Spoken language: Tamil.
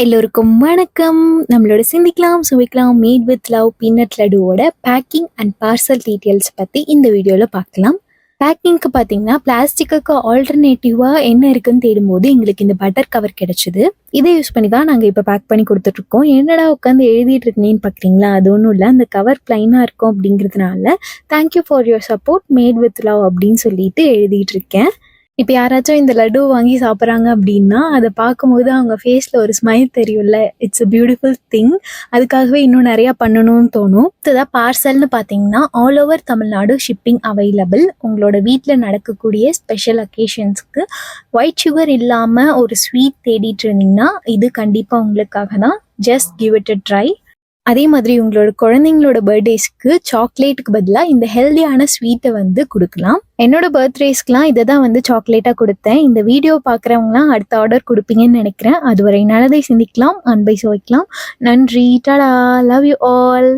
எல்லோருக்கும் வணக்கம். நம்மளோட சிந்திக்கலாம் சுவைக்கலாம் மேட் வித் லவ் பீனட் லட்டுவோட பேக்கிங் அண்ட் பார்சல் டீட்டெயில்ஸ் பற்றி இந்த வீடியோவில் பார்க்கலாம். பேக்கிங்க்கு பார்த்தீங்கன்னா பிளாஸ்டிக்கு ஆல்டர்னேட்டிவாக என்ன இருக்குன்னு தேடும்போது எங்களுக்கு இந்த பட்டர் கவர் கிடைச்சிது. இதை யூஸ் பண்ணி தான் நாங்கள் இப்போ பேக் பண்ணி கொடுத்துட்ருக்கோம். என்னடா உட்காந்து எழுதிட்டு இருக்கீங்கன்னு பார்க்குறீங்களா? அது ஒன்றும் இல்லை, அந்த கவர் ப்ளைனாக இருக்கும் அப்படிங்கிறதுனால thank you for your support mat with love அப்படின்னு சொல்லிட்டு எழுதிட்டு இருக்கேன். இப்போ யாராச்சும் இந்த லட்டு வாங்கி சாப்பிட்றாங்க அப்படின்னா அதை பார்க்கும்போது அவங்க ஃபேஸில் ஒரு ஸ்மைல் தெரியும்ல. It's a beautiful thing. அதுக்காகவே இன்னும் நிறையா பண்ணணும்னு தோணும். இதுதான் பார்சல்னு பார்த்தீங்கன்னா all over Tamil Nadu shipping available. உங்களோட வீட்டில் நடக்கக்கூடிய ஸ்பெஷல் அக்கேஷன்ஸ்க்கு ஒயிட் சுகர் இல்லாமல் ஒரு ஸ்வீட் தேடிட்டு இருந்தீங்கன்னா இது கண்டிப்பாக உங்களுக்காக தான். Just give it a try. அதே மாதிரி உங்களோட குழந்தைங்களோட பர்த்டேஸ்க்கு சாக்லேட்டுக்கு பதிலாக இந்த ஹெல்தியான ஸ்வீட்டை கொடுக்கலாம். என்னோட பர்த்டேஸ்க்குலாம் இதை தான் சாக்லேட்டாக கொடுத்தேன். இந்த வீடியோ பார்க்குறவங்களாம் அடுத்த ஆர்டர் கொடுப்பீங்கன்னு நினைக்கிறேன். அதுவரை நல்லதை சிந்திக்கலாம், அன்பை சுவைக்கலாம். நன்றி. டடா. Love you all.